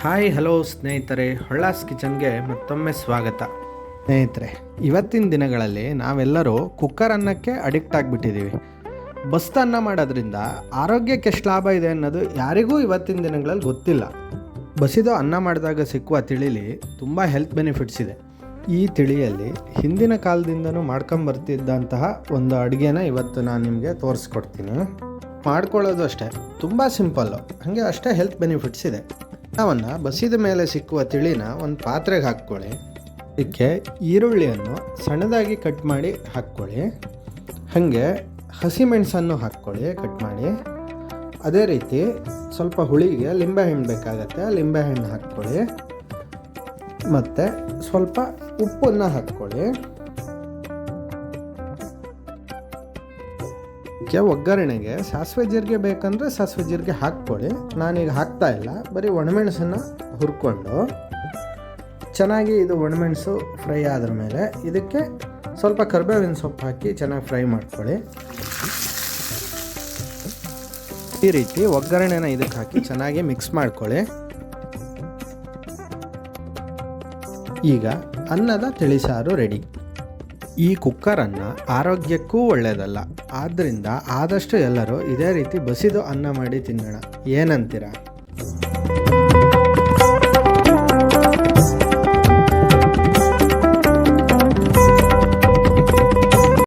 Hi hello ಸ್ನೇಹಿತರೆ, ಹೊಳ್ಳಾಸ್ ಕಿಚನ್ಗೆ ಮತ್ತೊಮ್ಮೆ ಸ್ವಾಗತ. ಸ್ನೇಹಿತರೆ, ಇವತ್ತಿನ ದಿನಗಳಲ್ಲಿ ನಾವೆಲ್ಲರೂ ಕುಕ್ಕರ್ ಅನ್ನಕ್ಕೆ ಅಡಿಕ್ಟ್ ಆಗಿಬಿಟ್ಟಿದ್ದೀವಿ. ಬಸ್ತು ಅನ್ನ ಮಾಡೋದ್ರಿಂದ ಆರೋಗ್ಯಕ್ಕೆ ಎಷ್ಟು ಲಾಭ ಇದೆ ಅನ್ನೋದು ಯಾರಿಗೂ ಇವತ್ತಿನ ದಿನಗಳಲ್ಲಿ ಗೊತ್ತಿಲ್ಲ. ಬಸಿದು ಅನ್ನ ಮಾಡಿದಾಗ ಸಿಕ್ಕುವ ತಿಳಿಲಿ ತುಂಬ ಹೆಲ್ತ್ ಬೆನಿಫಿಟ್ಸ್ ಇದೆ. ಈ ತಿಳಿಯಲ್ಲಿ ಹಿಂದಿನ ಕಾಲದಿಂದನೂ ಮಾಡ್ಕೊಂಬರ್ತಿದ್ದಂತಹ ಒಂದು ಅಡುಗೆನ ಇವತ್ತು ನಾನು ನಿಮಗೆ ತೋರಿಸ್ಕೊಡ್ತೀನಿ. ಮಾಡ್ಕೊಳ್ಳೋದು ಅಷ್ಟೇ ತುಂಬ ಸಿಂಪಲ್ಲು, ಹಾಗೆ ಅಷ್ಟೇ ಹೆಲ್ತ್ ಬೆನಿಫಿಟ್ಸ್ ಇದೆ. ಅನ್ನವನ್ನು ಬಸಿದ ಮೇಲೆ ಸಿಕ್ಕುವ ತಿಳಿನ ಒಂದು ಪಾತ್ರೆಗೆ ಹಾಕ್ಕೊಳ್ಳಿ. ಇದಕ್ಕೆ ಈರುಳ್ಳಿಯನ್ನು ಸಣ್ಣದಾಗಿ ಕಟ್ ಮಾಡಿ ಹಾಕ್ಕೊಳ್ಳಿ. ಹಾಗೆ ಹಸಿಮೆಣಸನ್ನು ಹಾಕ್ಕೊಳ್ಳಿ ಕಟ್ ಮಾಡಿ. ಅದೇ ರೀತಿ ಸ್ವಲ್ಪ ಹುಳಿಗೆ ಲಿಂಬೆಹಣ್ಣು ಬೇಕಾಗತ್ತೆ, ಲಿಂಬೆಹಣ್ಣು ಹಾಕ್ಕೊಳ್ಳಿ. ಮತ್ತು ಸ್ವಲ್ಪ ಉಪ್ಪನ್ನು ಹಾಕ್ಕೊಳ್ಳಿ. ಒಗ್ಗರಣೆಗೆ ಸಾಸಿವೆ ಜೀರಿಗೆ ಬೇಕಂದರೆ ಸಾಸಿವೆ ಜೀರಿಗೆ ಹಾಕ್ಕೊಳ್ಳಿ. ನಾನೀಗ ಹಾಕ್ತಾ ಇಲ್ಲ, ಬರೀ ಒಣಮೆಣಸನ್ನು ಹುರ್ಕೊಂಡು ಚೆನ್ನಾಗಿ ಇದು ಒಣಮೆಣಸು ಫ್ರೈ ಆದ್ರ ಮೇಲೆ ಇದಕ್ಕೆ ಸ್ವಲ್ಪ ಕರಿಬೇವಿನ ಸೊಪ್ಪು ಹಾಕಿ ಚೆನ್ನಾಗಿ ಫ್ರೈ ಮಾಡ್ಕೊಳ್ಳಿ. ಈ ರೀತಿ ಒಗ್ಗರಣೆನ ಇದಕ್ಕೆ ಹಾಕಿ ಚೆನ್ನಾಗಿ ಮಿಕ್ಸ್ ಮಾಡ್ಕೊಳ್ಳಿ. ಈಗ ಅನ್ನದ ತಿಳಿಸಾರು ರೆಡಿ. ಈ ಕುಕ್ಕರನ್ನು ಆರೋಗ್ಯಕ್ಕೂ ಒಳ್ಳೆಯದಲ್ಲ, ಆದ್ದರಿಂದ ಆದಷ್ಟು ಎಲ್ಲರೂ ಇದೇ ರೀತಿ ಬಸಿದು ಅನ್ನ ಮಾಡಿ ತಿನ್ನೋಣ. ಏನಂತೀರಾ?